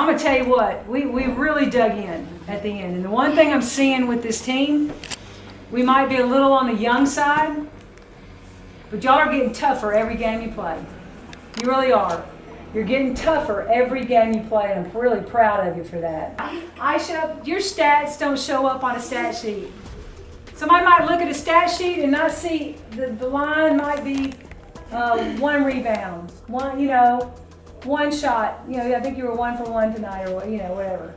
I'm going to tell you what, we really dug in at the end. And the one thing I'm seeing with this team, we might be a little on the young side, but y'all are getting tougher every game you play. You really are. You're getting tougher every game you play, and I'm really proud of you for that. Your stats don't show up on a stat sheet. Somebody might look at a stat sheet and not see the line might be 1 rebound, one shot. I think you were 1 for 1 tonight, or whatever.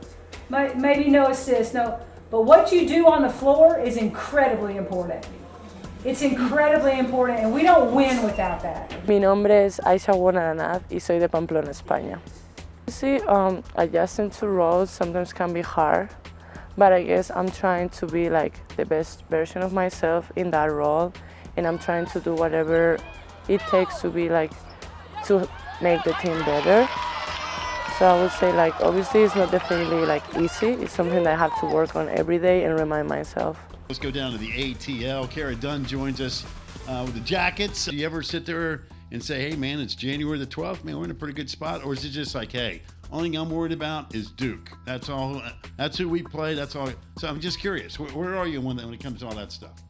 Maybe no assist, no. But what you do on the floor is incredibly important. It's incredibly important, and we don't win without that. Mi nombre es Aisha Guanaranat y soy de Pamplona, España. See, adjusting to roles sometimes can be hard, but I guess I'm trying to be like the best version of myself in that role, and I'm trying to do whatever it takes to be like, to make the team better. So I would say, like, obviously it's not definitely like easy. It's something that I have to work on every day and remind myself. Let's go down to the ATL. Kara Dunn joins us with the Jackets. Do you ever sit there and say, hey, man, it's January the 12th. Man, we're in a pretty good spot. Or is it just like, hey, only thing I'm worried about is Duke. That's all. That's who we play. That's all. So I'm just curious. Where are you when it comes to all that stuff?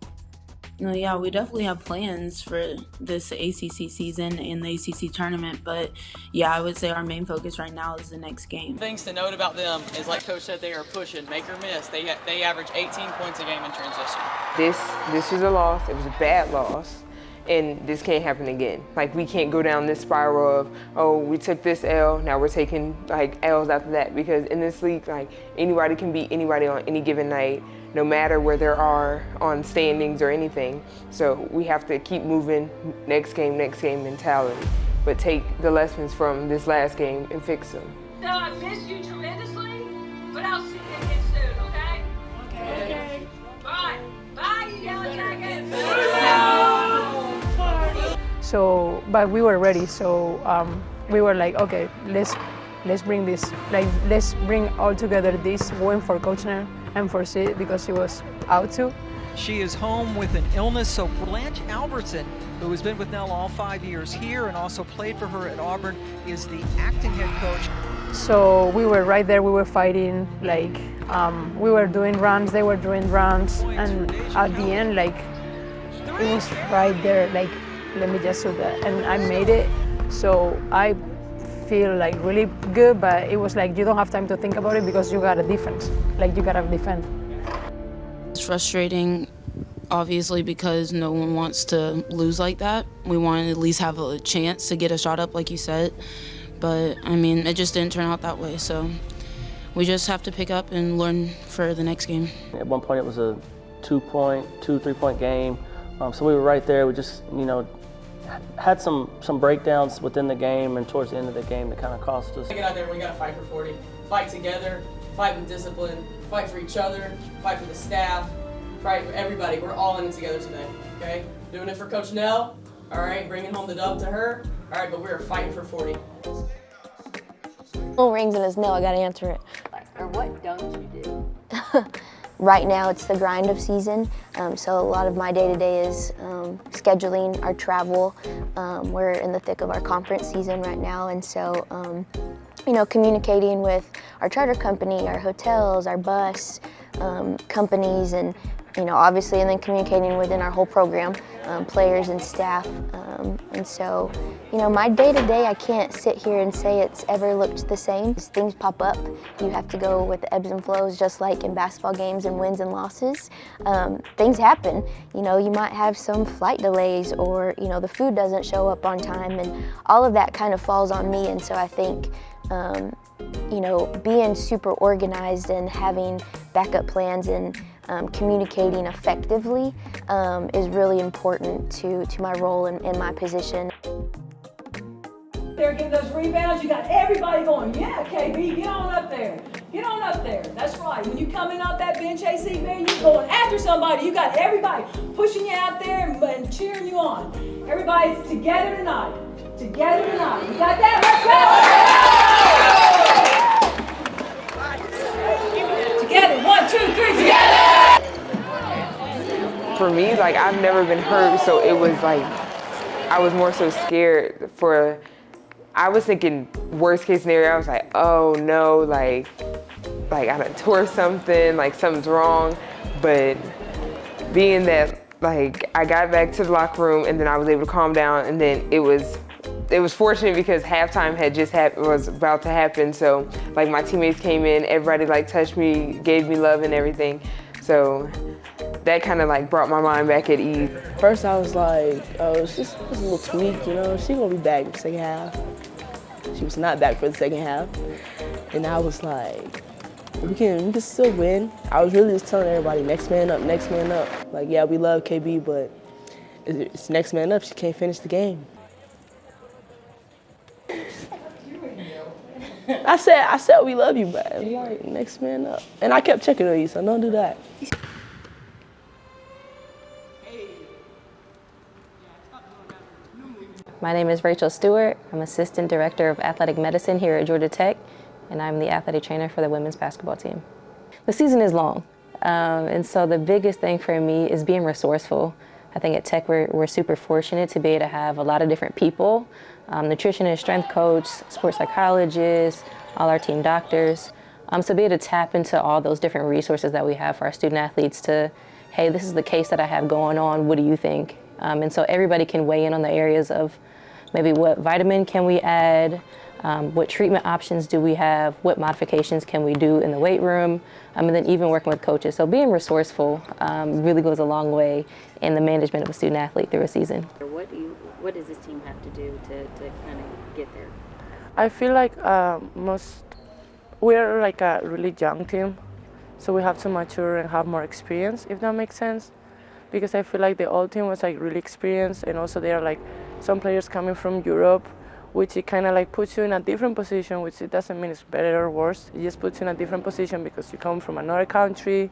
Yeah, we definitely have plans for this ACC season and the ACC tournament, but yeah, I would say our main focus right now is the next game. Things to note about them is, like Coach said, they are pushing, make or miss. They average 18 points a game in transition. This is a loss. It was a bad loss, and this can't happen again. Like, we can't go down this spiral of, oh, we took this L, now we're taking like L's after that, because in this league, like, anybody can beat anybody on any given night, no matter where they are on standings or anything. So we have to keep moving, next game mentality, but take the lessons from this last game and fix them. So I miss you tremendously, but I'll see you again soon, okay? Okay. Bye. Bye, you Yellow Jackets. So, but we were ready, so we were like, okay, let's bring this, like, let's bring all together this win for Coach Nair and for Sid, because he was out too. She is home with an illness, so Blanche Albertson, who has been with Nell all 5 years here and also played for her at Auburn, is the acting head coach. So we were right there, we were fighting, like, we were doing runs, they were doing runs, and at the end, like, it was right there, like, let me just do that, and I made it. So I feel like really good, but it was like you don't have time to think about it because you got a defense, like you gotta defend. It's frustrating, obviously, because no one wants to lose like that. We want to at least have a chance to get a shot up, like you said, but I mean, it just didn't turn out that way, so we just have to pick up and learn for the next game. At one point it was a 3-point game, so we were right there. We just, had some breakdowns within the game and towards the end of the game that kind of cost us. Get out there, we got to fight for 40. Fight together, fight with discipline, fight for each other, fight for the staff, fight for everybody. We're all in it together today, okay? Doing it for Coach Nell, all right? Bringing home the dub to her, all right? But we're fighting for 40. Phone rings and it's no, I gotta answer it. Or what don't you do? Right now it's the grind of season, so a lot of my day-to-day is scheduling our travel. We're in the thick of our conference season right now, and so communicating with our charter company, our hotels, our bus companies, and obviously, and then communicating within our whole program, players and staff. And so, my day-to-day, I can't sit here and say it's ever looked the same. As things pop up, you have to go with the ebbs and flows, just like in basketball games and wins and losses. Things happen. You might have some flight delays, or the food doesn't show up on time, and all of that kind of falls on me. And so I think being super organized and having backup plans and communicating effectively is really important to my role in my position. There, get those rebounds, you got everybody going, yeah, KB, get on up there. Get on up there. That's right. When you coming off that bench, AC, man, you're going after somebody. You got everybody pushing you out there and cheering you on. Everybody's together tonight. Together tonight. You got that? Let's go! Together. 1, 2, 3, together! For me, like, I've never been hurt, so it was like, I was more so scared for I was thinking worst case scenario. I was like, oh no, like I done tore something, like something's wrong. But being that like I got back to the locker room and then I was able to calm down, and then it was fortunate because halftime had just was about to happen. So like my teammates came in, everybody like touched me, gave me love and everything. So that kind of like brought my mind back at ease. First I was like, oh, it's just a little tweak, you know, she gonna be back in the second half. She was not back for the second half. And I was like, we can still win. I was really just telling everybody, next man up, next man up. Like, yeah, we love KB, but it's next man up. She can't finish the game. I said we love you, but I'm like, next man up. And I kept checking on you, so don't do that. My name is Rachel Stewart. I'm Assistant Director of Athletic Medicine here at Georgia Tech, and I'm the athletic trainer for the women's basketball team. The season is long, and so the biggest thing for me is being resourceful. I think at Tech we're super fortunate to be able to have a lot of different people, nutritionist, strength coach, sports psychologists, all our team doctors. So be able to tap into all those different resources that we have for our student athletes to, hey, this is the case that I have going on, what do you think? And so everybody can weigh in on the areas of maybe what vitamin can we add, what treatment options do we have, what modifications can we do in the weight room, and then even working with coaches. So being resourceful really goes a long way in the management of a student athlete through a season. What does this team have to do to kind of get there? I feel like we're like a really young team, so we have to mature and have more experience, if that makes sense. Because I feel like the old team was like really experienced, and also there are like some players coming from Europe, which it kind of like puts you in a different position, which it doesn't mean it's better or worse. It just puts you in a different position because you come from another country.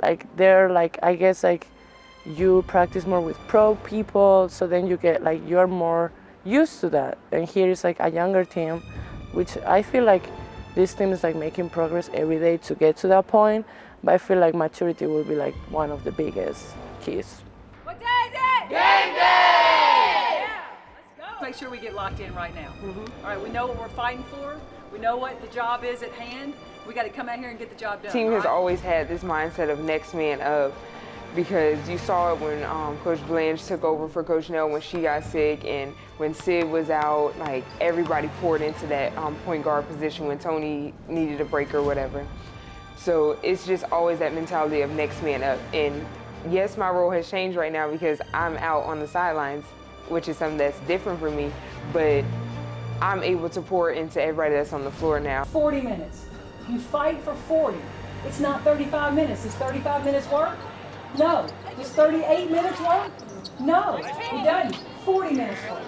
Like they're like, I guess like you practice more with pro people, so then you get like, you're more used to that. And here is like a younger team, which I feel like this team is like making progress every day to get to that point, but I feel like maturity will be like one of the biggest keys. What day is it? Game day! Yeah, let's go. Make sure we get locked in right now. All right, we know what we're fighting for. We know what the job is at hand. We got to come out here and get the job done. The team has right? always had this mindset of next man up, because you saw it when Coach Blanche took over for Coach Nell when she got sick, and when Sid was out, like everybody poured into that point guard position when Tony needed a break or whatever. So it's just always that mentality of next man up. And yes, my role has changed right now because I'm out on the sidelines, which is something that's different for me, but I'm able to pour into everybody that's on the floor now. 40 minutes. You fight for 40. It's not 35 minutes. Is 35 minutes work? No. Does 38 minutes work? No, it doesn't. 40 minutes work.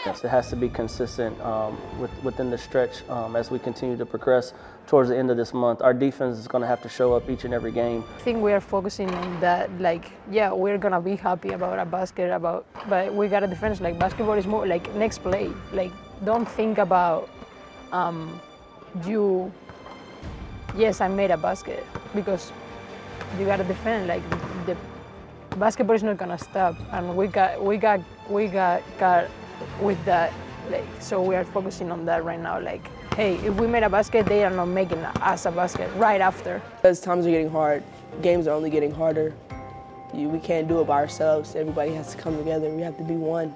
Yes, it has to be consistent within the stretch as we continue to progress towards the end of this month. Our defense is going to have to show up each and every game. I think we are focusing on that, like, yeah, we're gonna be happy about a basket, but we gotta defend. Like, basketball is more like next play. Like, don't think about yes, I made a basket, because you gotta defend. Like, the basketball is not gonna stop, and we got with that, like, so we are focusing on that right now. Like, hey, if we made a basket, they are not making us a basket right after. As times are getting hard, games are only getting harder. We can't do it by ourselves. Everybody has to come together. We have to be one.